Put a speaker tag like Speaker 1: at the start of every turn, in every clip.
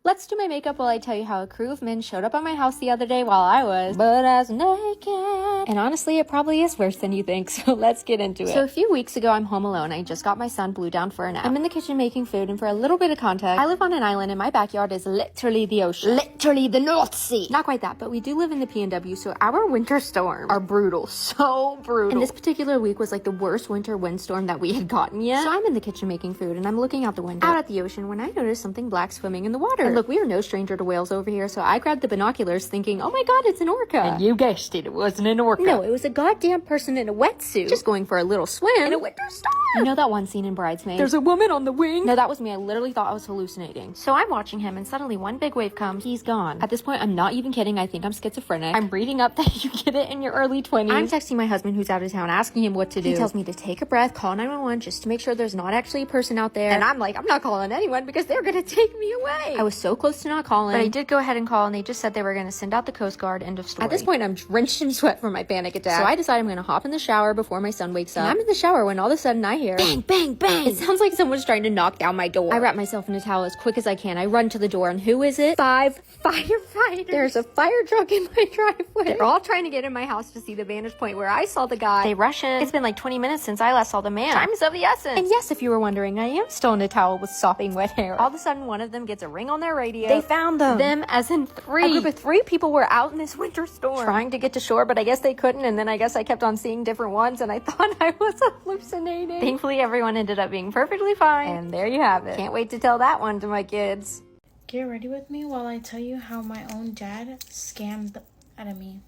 Speaker 1: Let's do my makeup while I tell you how a crew of men showed up at my house the other day while I was butt-ass naked. And honestly, it probably is worse than you think, so let's get into it. So a few weeks ago, I'm home alone. I just got my son Blue down for a nap. I'm in the kitchen making food, and for a little bit of context, I live on an island and my backyard is literally the ocean. Literally the North Sea. Not quite that, but we do live in the PNW, so our winter storms are brutal. So brutal. And this particular week was like the worst winter windstorm that we had gotten yet. So I'm in the kitchen making food, and I'm looking out the window, out at the ocean, when I noticed something black swimming in the water. And look, we are no stranger to whales over here, so I grabbed the binoculars thinking, oh my god, it's an orca. And you guessed it wasn't an orca. No, it was a goddamn person in a wetsuit just going for a little swim in a winter storm. You know that one scene in Bridesmaids? There's a woman on the wing. No, that was me. I literally thought I was hallucinating. So I'm watching him, and suddenly one big wave comes. He's gone. At this point, I'm not even kidding. I think I'm schizophrenic. I'm reading up that you get it in your early 20s. I'm texting my husband who's out of town, asking him what to do. He tells me to take a breath, call 911 just to make sure there's not actually a person out there. And I'm like, I'm not calling anyone because they're gonna take me away. I was so close to not calling, but I did go ahead and call, and they just said they were gonna send out the Coast Guard. End of story. At this point, I'm drenched in sweat from my panic attack. So I decide I'm gonna hop in the shower before my son wakes up. And I'm in the shower when all of a sudden I hear bang, bang, bang. It sounds like someone's trying to knock down my door. I wrap myself in a towel as quick as I can. I run to the door, and who is it? 5 firefighters. There's a fire truck in my driveway. They're all trying to get in my house to see the vantage point where I saw the guy. They rush in. It's been like 20 minutes since I last saw the man. Time is of the essence. And yes, if you were wondering, I am still in a towel with sopping wet hair. All of a sudden, one of them gets a ring on their radio. They found them. Them as in 3. A group of 3 people were out in this winter storm trying to get to shore, but I guess they couldn't, and then I guess I kept on seeing different ones, and I thought I was hallucinating. Thankfully, everyone ended up being perfectly fine, and there you have it. Can't wait to tell that one to my kids.
Speaker 2: Get ready with me while I tell you how my own dad scammed out of me.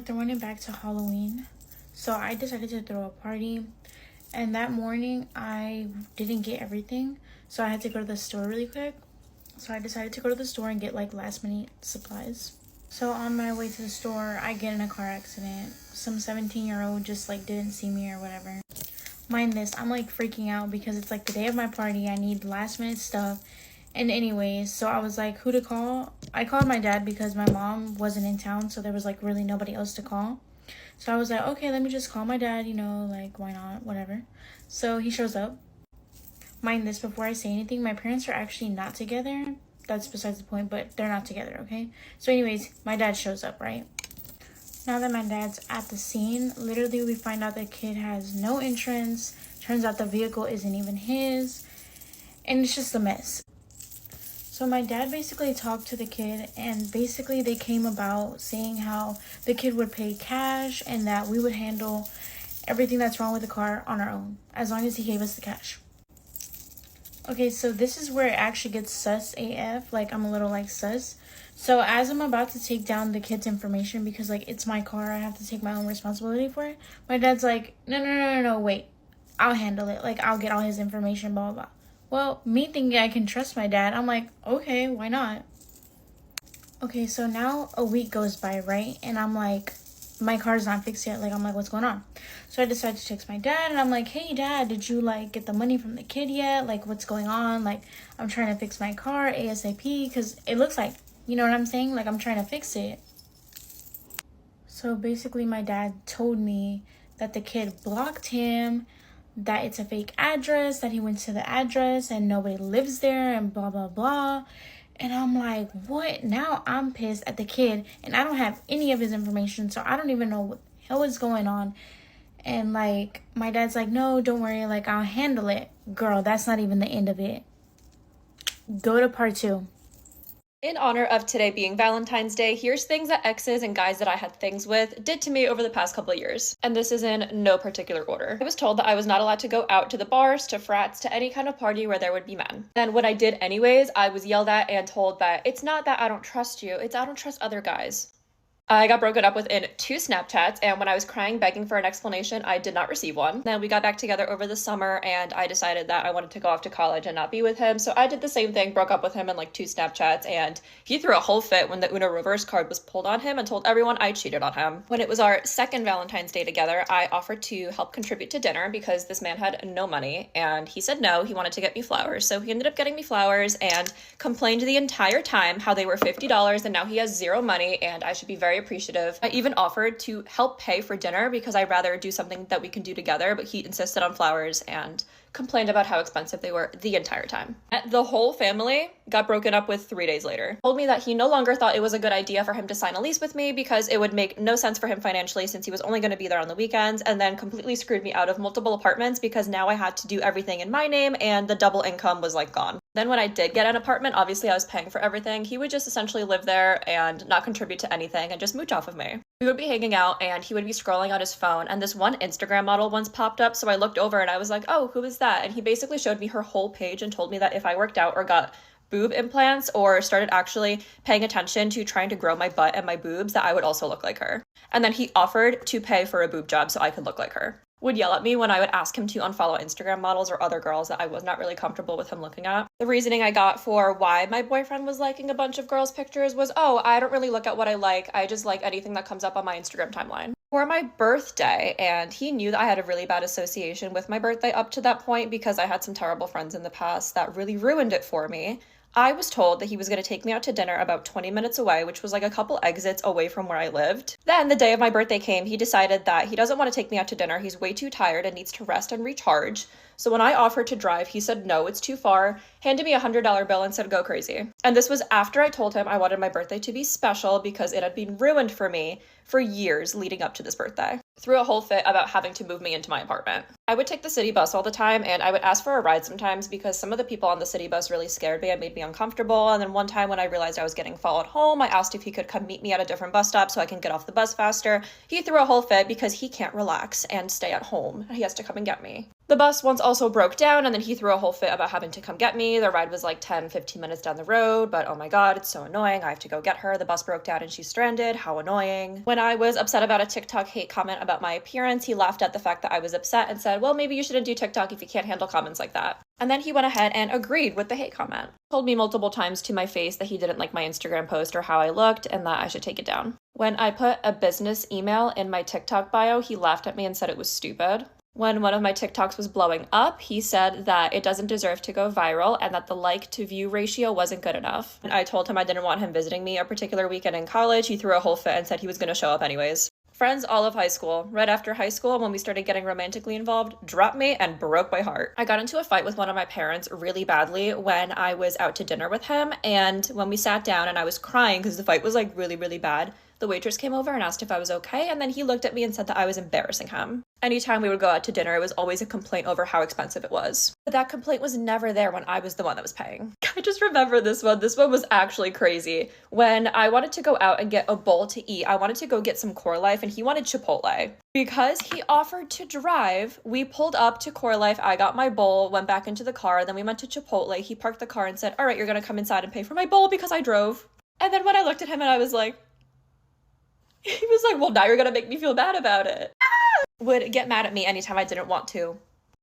Speaker 2: Throwing it back to Halloween. So I decided to throw a party, and that morning I didn't get everything, so I had to go to the store really quick. So I decided to go to the store and get like last minute supplies. So on my way to the store, I get in a car accident. Some 17-year-old just like didn't see me or whatever. Mind this, I'm like freaking out because it's like the day of my party. I need last minute stuff. And anyways, so I was like, who to call? I called my dad because my mom wasn't in town, so there was like really nobody else to call. So I was like, okay, let me just call my dad, you know, like why not, whatever. So he shows up. Mind this, before I say anything, my parents are actually not together. That's besides the point, but they're not together, okay? So anyways, my dad shows up, right? Now that my dad's at the scene, literally we find out the kid has no insurance. Turns out the vehicle isn't even his. And it's just a mess. So my dad basically talked to the kid, and basically they came about saying how the kid would pay cash and that we would handle everything that's wrong with the car on our own, as long as he gave us the cash. Okay, so this is where it actually gets sus AF. Like, I'm a little like sus. So as I'm about to take down the kid's information, because like it's my car, I have to take my own responsibility for it. My dad's like, no, wait, I'll handle it. Like, I'll get all his information, blah, blah, blah. Well, me thinking I can trust my dad, I'm like, okay, why not? Okay, so now a week goes by, right? And I'm like, my car's not fixed yet. Like, I'm like, what's going on? So I decided to text my dad, and I'm like, hey, Dad, did you, like, get the money from the kid yet? Like, what's going on? Like, I'm trying to fix my car ASAP, because it looks like, you know what I'm saying? Like, I'm trying to fix it. So basically, my dad told me that the kid blocked him, that it's a fake address, that he went to the address and nobody lives there and blah, blah, blah. And I'm like, what? Now I'm pissed at the kid and I don't have any of his information, so I don't even know what the hell is going on. And like, my dad's like, no, don't worry, like, I'll handle it. Girl, that's not even the end of it. Go to part 2.
Speaker 3: In honor of today being Valentine's Day, here's things that exes and guys that I had things with did to me over the past couple of years. And this is in no particular order. I was told that I was not allowed to go out to the bars, to frats, to any kind of party where there would be men. And when I did anyways, I was yelled at and told that it's not that I don't trust you, it's I don't trust other guys. I got broken up within 2 Snapchats, and when I was crying begging for an explanation, I did not receive one. Then we got back together over the summer, and I decided that I wanted to go off to college and not be with him, so I did the same thing, broke up with him in like 2 Snapchats, and he threw a whole fit when the Uno reverse card was pulled on him and told everyone I cheated on him. When it was our second Valentine's Day together, I offered to help contribute to dinner because this man had no money, and he said no, he wanted to get me flowers, so he ended up getting me flowers and complained the entire time how they were $50 and now he has zero money and I should be very very appreciative. I even offered to help pay for dinner because I'd rather do something that we can do together, but he insisted on flowers and complained about how expensive they were the entire time. The whole family got broken up with 3 days later. Told me that he no longer thought it was a good idea for him to sign a lease with me because it would make no sense for him financially since he was only going to be there on the weekends, and then completely screwed me out of multiple apartments because now I had to do everything in my name and the double income was like gone. Then when I did get an apartment, obviously I was paying for everything. He would just essentially live there and not contribute to anything and just mooch off of me. We would be hanging out and he would be scrolling on his phone, and this one Instagram model once popped up, so I looked over and I was like, oh, who is that? And he basically showed me her whole page and told me that if I worked out or got boob implants or started actually paying attention to trying to grow my butt and my boobs, that I would also look like her. And then he offered to pay for a boob job so I could look like her. Would yell at me when I would ask him to unfollow Instagram models or other girls that I was not really comfortable with him looking at. The reasoning I got for why my boyfriend was liking a bunch of girls' pictures was, oh, I don't really look at what I like. I just like anything that comes up on my Instagram timeline. For my birthday, and he knew that I had a really bad association with my birthday up to that point because I had some terrible friends in the past that really ruined it for me. I was told that he was going to take me out to dinner about 20 minutes away, which was like a couple exits away from where I lived. Then the day of my birthday came, he decided that he doesn't want to take me out to dinner. He's way too tired and needs to rest and recharge. So when I offered to drive, he said, no, it's too far, handed me a $100 bill and said, go crazy. And this was after I told him I wanted my birthday to be special because it had been ruined for me for years leading up to this birthday. Threw a whole fit about having to move me into my apartment. I would take the city bus all the time, and I would ask for a ride sometimes because some of the people on the city bus really scared me and made me uncomfortable. And then one time when I realized I was getting followed home, I asked if he could come meet me at a different bus stop so I can get off the bus faster. He threw a whole fit because he can't relax and stay at home. He has to come and get me. The bus once also broke down, and then he threw a whole fit about having to come get me. The ride was like 10-15 minutes down the road, but oh my god, it's so annoying. I have to go get her. The bus broke down and she's stranded. How annoying. When I was upset about a TikTok hate comment about my appearance, he laughed at the fact that I was upset and said, well, maybe you shouldn't do TikTok if you can't handle comments like that. And then he went ahead and agreed with the hate comment. Told me multiple times to my face that he didn't like my Instagram post or how I looked and that I should take it down. When I put a business email in my TikTok bio, he laughed at me and said it was stupid. When one of my TikToks was blowing up, he said that it doesn't deserve to go viral and that the like to view ratio wasn't good enough. And I told him I didn't want him visiting me a particular weekend in college. He threw a whole fit and said he was going to show up anyways. Friends all of high school. Right after high school, when we started getting romantically involved, dropped me and broke my heart. I got into a fight with one of my parents really badly when I was out to dinner with him, and when we sat down and I was crying because the fight was like really, really bad, the waitress came over and asked if I was okay, and then he looked at me and said that I was embarrassing him. Anytime we would go out to dinner, it was always a complaint over how expensive it was. But that complaint was never there when I was the one that was paying. I just remember this one. This one was actually crazy. When I wanted to go out and get a bowl to eat, I wanted to go get some Core Life, and he wanted Chipotle. Because he offered to drive, we pulled up to Core Life, I got my bowl, went back into the car, then we went to Chipotle. He parked the car and said, all right, you're gonna come inside and pay for my bowl because I drove. And then when I looked at him and I was like, he was like, well, now you're gonna make me feel bad about it. Would get mad at me anytime I didn't want to.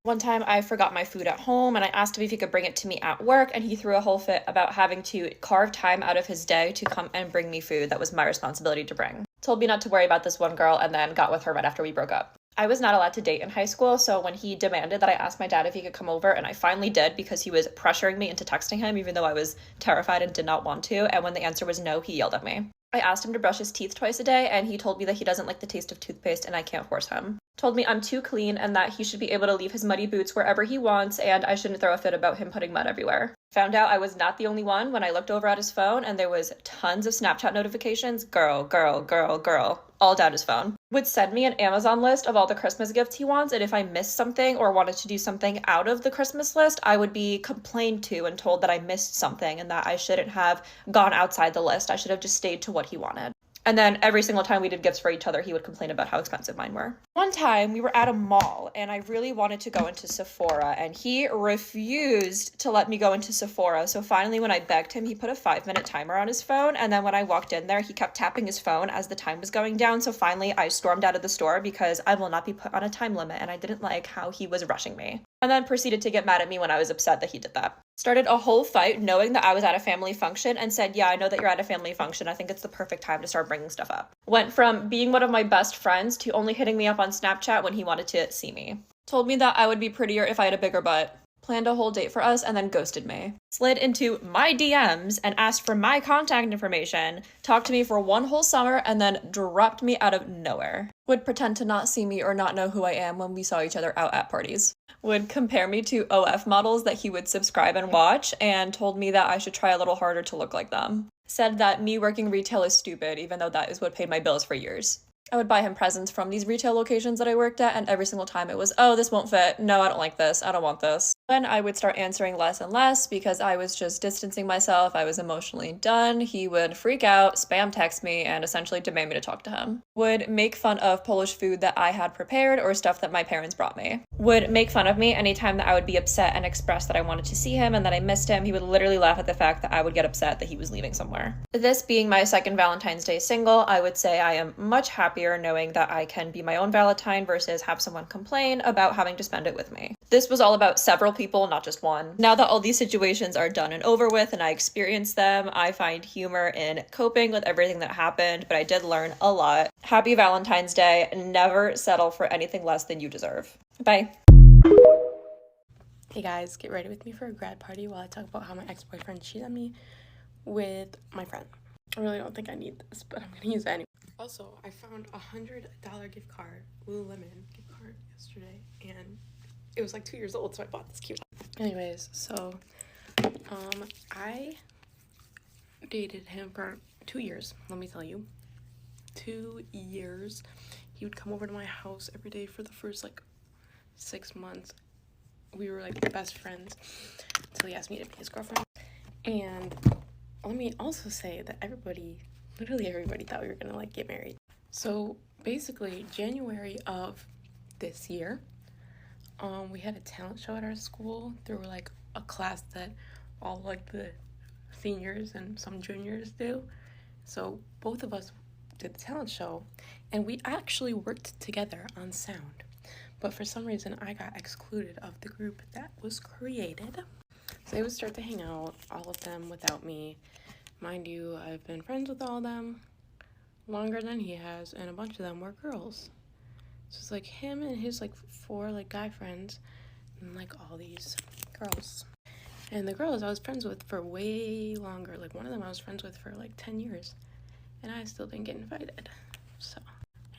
Speaker 3: One time I forgot my food at home and I asked him if he could bring it to me at work, and he threw a whole fit about having to carve time out of his day to come and bring me food that was my responsibility to bring. Told me not to worry about this one girl and then got with her right after we broke up. I was not allowed to date in high school, so when he demanded that I ask my dad if he could come over, and I finally did because he was pressuring me into texting him even though I was terrified and did not want to, and when the answer was no, he yelled at me. I asked him to brush his teeth twice a day, and he told me that he doesn't like the taste of toothpaste and I can't force him. Told me I'm too clean and that he should be able to leave his muddy boots wherever he wants, and I shouldn't throw a fit about him putting mud everywhere. Found out I was not the only one when I looked over at his phone and there was tons of Snapchat notifications. Girl, girl, girl, girl. All down his phone. Would send me an Amazon list of all the Christmas gifts he wants, and if I missed something or wanted to do something out of the Christmas list, I would be complained to and told that I missed something and that I shouldn't have gone outside the list. I should have just stayed to what he wanted. And then every single time we did gifts for each other, he would complain about how expensive mine were. One time we were at a mall and I really wanted to go into Sephora, and he refused to let me go into Sephora. So finally, when I begged him, he put a 5-minute timer on his phone. And then when I walked in there, he kept tapping his phone as the time was going down. So finally I stormed out of the store because I will not be put on a time limit, and I didn't like how he was rushing me. And then proceeded to get mad at me when I was upset that he did that. Started a whole fight knowing that I was at a family function and said, yeah, I know that you're at a family function. I think it's the perfect time to start bringing stuff up. Went from being one of my best friends to only hitting me up on Snapchat when he wanted to see me. Told me that I would be prettier if I had a bigger butt. planned a whole date for us, and then ghosted me. Slid into my DMs and asked for my contact information, talked to me for one whole summer, and then dropped me out of nowhere. Would pretend to not see me or not know who I am when we saw each other out at parties. Would compare me to OF models that he would subscribe and watch, and told me that I should try a little harder to look like them. Said that me working retail is stupid, even though that is what paid my bills for years. I would buy him presents from these retail locations that I worked at, and every single time it was, oh, this won't fit. No, I don't like this. I don't want this. Then I would start answering less and less because I was just distancing myself. I was emotionally done. He would freak out, spam text me, and essentially demand me to talk to him. Would make fun of Polish food that I had prepared or stuff that my parents brought me. Would make fun of me anytime that I would be upset and express that I wanted to see him and that I missed him. He would literally laugh at the fact that I would get upset that he was leaving somewhere. This being my second Valentine's Day single, I would say I am much happier knowing that I can be my own Valentine versus have someone complain about having to spend it with me. This was all about several people, not just one. Now that all these situations are done and over with and I experienced them, I find humor in coping with everything that happened, but I did learn a lot. Happy Valentine's Day. Never settle for anything less than you deserve. Bye.
Speaker 4: Hey guys, get ready with me for a grad party while I talk about how my ex-boyfriend cheated on me with my friend. I really don't think I need this, but I'm gonna use it anyway. Also, I found $100 gift card, Lululemon gift card yesterday, and it was like 2 years old, so I bought this cute. Anyways, so I dated him for 2 years, let me tell you. 2 years. He would come over to my house every day for the first like 6 months. We were like best friends until he asked me to be his girlfriend. And let me also say that literally everybody thought we were gonna like get married. So basically January of this year, we had a talent show at our school through like a class that all like the seniors and some juniors do. So both of us did the talent show, and we actually worked together on sound. But for some reason, I got excluded of the group that was created. So they would start to hang out, all of them without me. Mind you, I've been friends with all of them longer than he has, and a bunch of them were girls. So it's like him and his like 4 like guy friends, and like all these girls. And the girls I was friends with for way longer. Like one of them I was friends with for like 10 years, and I still didn't get invited. So.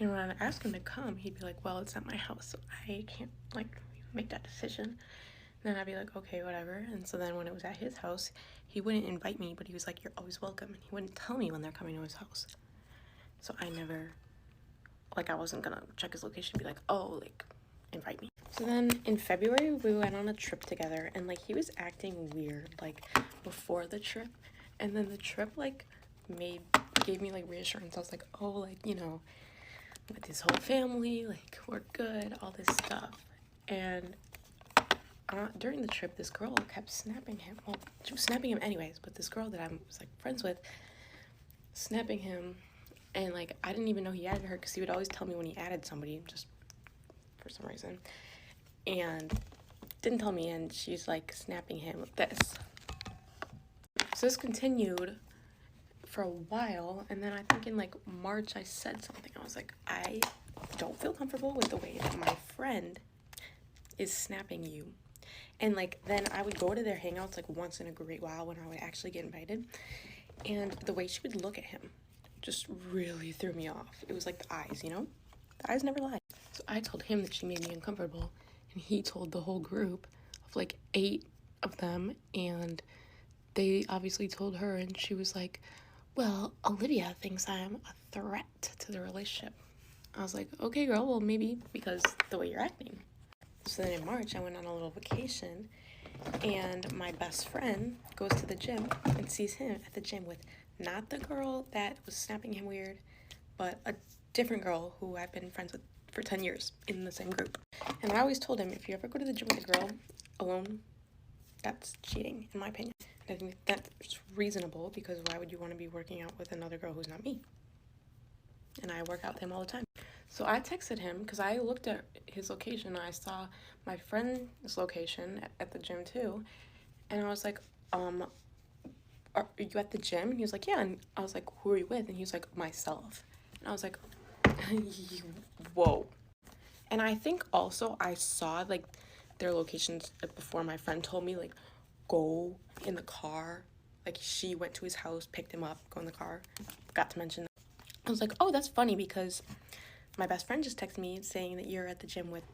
Speaker 4: And when I asked him to come, he'd be like, well, it's at my house, so I can't, like, make that decision. And then I'd be like, okay, whatever. And so then when it was at his house, he wouldn't invite me, but he was like, you're always welcome. And he wouldn't tell me when they're coming to his house. So I never, like, I wasn't gonna check his location and be like, oh, like, invite me. So then in February, we went on a trip together, and, like, he was acting weird, like, before the trip. And then the trip, like, gave me, like, reassurance. I was like, oh, like, you know, with his whole family, like, we're good, all this stuff. And during the trip, this girl kept snapping him. Well, she was snapping him anyways, but this girl that I was like friends with, snapping him, and like I didn't even know he added her because he would always tell me when he added somebody, just for some reason, and didn't tell me. And she's like snapping him with this. So this continued for a while, and then I think in like March I said something. I was like, I don't feel comfortable with the way that my friend is snapping you. And like then I would go to their hangouts like once in a great while when I would actually get invited, and the way she would look at him just really threw me off. It was like the eyes, you know? The eyes never lie. So I told him that she made me uncomfortable, and he told the whole group of like 8 of them, and they obviously told her, and she was like, well, Olivia thinks I'm a threat to the relationship. I was like, okay, girl, well, maybe because the way you're acting. So then in March, I went on a little vacation, and my best friend goes to the gym and sees him at the gym with not the girl that was snapping him weird, but a different girl who I've been friends with for 10 years in the same group. And I always told him, if you ever go to the gym with a girl alone, that's cheating, in my opinion. And I think that's reasonable, because why would you want to be working out with another girl who's not me? And I work out with him all the time. So I texted him, because I looked at his location, and I saw my friend's location at the gym too. And I was like, are you at the gym? And he was like, yeah. And I was like, who are you with? And he was like, myself. And I was like, whoa. And I think also I saw like their locations before my friend told me, like, go in the car. Like, she went to his house, picked him up, go in the car. Forgot to mention that. I was like, oh, that's funny because my best friend just texted me saying that you're at the gym with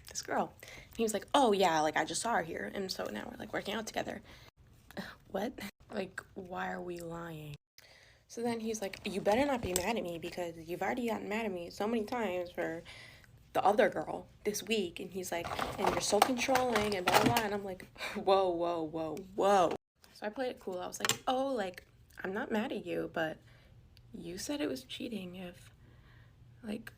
Speaker 4: this girl. And he was like, oh, yeah, like, I just saw her here. And so now we're, like, working out together. What? Like, why are we lying? So then he's like, you better not be mad at me because you've already gotten mad at me so many times for the other girl this week. And he's like, and you're so controlling and blah, blah, blah. And I'm like, whoa, whoa, whoa, whoa. So I played it cool. I was like, oh, like, I'm not mad at you, but you said it was cheating if, like,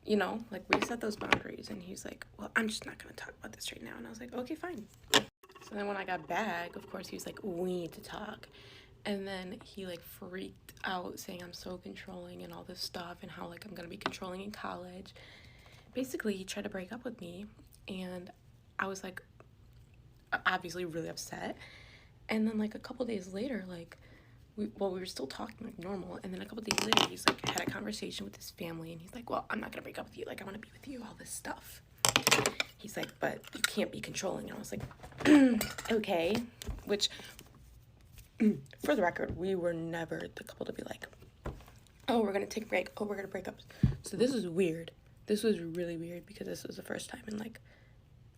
Speaker 4: you know, like, we set those boundaries. And he's like, well, I'm just not going to talk about this right now. And I was like, okay, fine. So then when I got back, of course, he was like, we need to talk. And then he, like, freaked out saying I'm so controlling and all this stuff and how, like, I'm going to be controlling in college. Basically, he tried to break up with me. And I was, like, obviously really upset. And then, like, a couple days later, like, we were still talking like normal. And then a couple days later, he's, like, had a conversation with his family. And he's like, well, I'm not going to break up with you. Like, I want to be with you, all this stuff. He's like, but you can't be controlling. And I was like, okay. Which, for the record, we were never the couple to be like, oh, we're going to take a break. Oh, we're going to break up. So this is weird. This was really weird because this was the first time in, like,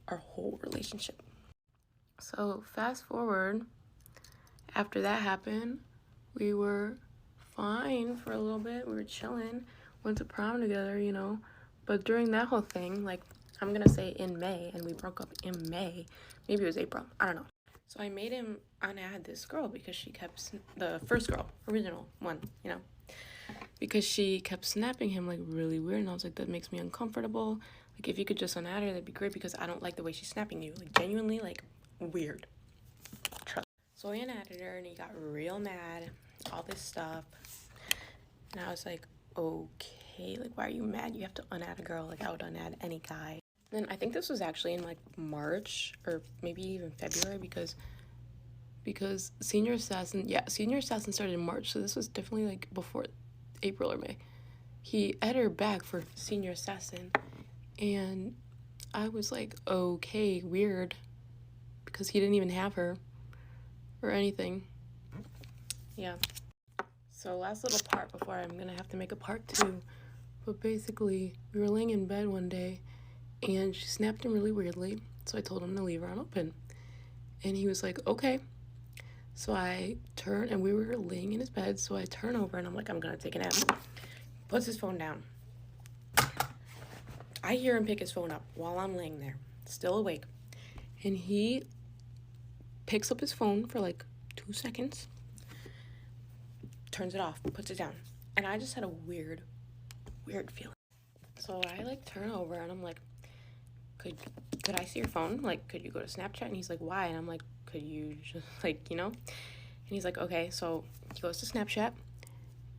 Speaker 4: our whole relationship. So fast forward, after that happened, we were fine for a little bit. We were chilling, went to prom together, you know. But during that whole thing, like, I'm going to say in May, and we broke up in May. Maybe it was April. I don't know. So I made him unadd this girl because she kept, the first girl, original one, you know, because she kept snapping him, like, really weird. And I was like, that makes me uncomfortable. Like, if you could just unadd her, that'd be great because I don't like the way she's snapping you. Like, genuinely, like, weird. Trust. So I unadded her and he got real mad, all this stuff. And I was like, okay, like, why are you mad? You have to unadd a girl. Like, I would unadd any guy. And I think this was actually in, like, March or maybe even February because Senior Assassin started in March, so this was definitely, like, before April or May. He added her back for Senior Assassin, and I was like, okay, weird, because he didn't even have her or anything. Yeah. So last little part before I'm gonna have to make a part 2, but basically, we were laying in bed one day, and she snapped him really weirdly, so I told him to leave her unopened. And he was like, okay. So I turned, and we were laying in his bed, so I turn over, and I'm like, I'm gonna take a nap. Puts his phone down. I hear him pick his phone up while I'm laying there, still awake. And he picks up his phone for, like, 2 seconds, turns it off, puts it down. And I just had a weird feeling. So I, like, turn over, and I'm like, could I see your phone? Like, could you go to Snapchat? And he's like, why? And I'm like, could you just, like, you know? And he's like, okay. So he goes to Snapchat,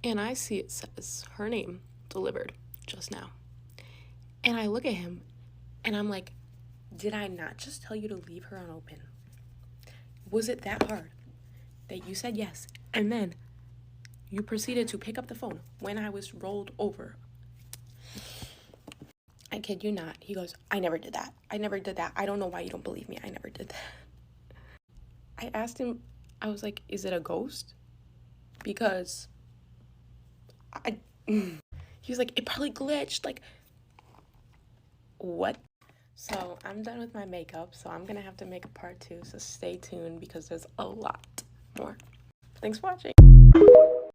Speaker 4: and I see it says her name delivered just now. And I look at him, and I'm like, did I not just tell you to leave her unopened? Was it that hard that you said yes, and then you proceeded to pick up the phone when I was rolled over? I kid you not. He goes, I never did that. I never did that. I don't know why you don't believe me. I never did that. I asked him, I was like, is it a ghost? Because he was like, it probably glitched. Like, what? So I'm done with my makeup, so I'm gonna have to make a part 2, so stay tuned because there's a lot more. Thanks for watching.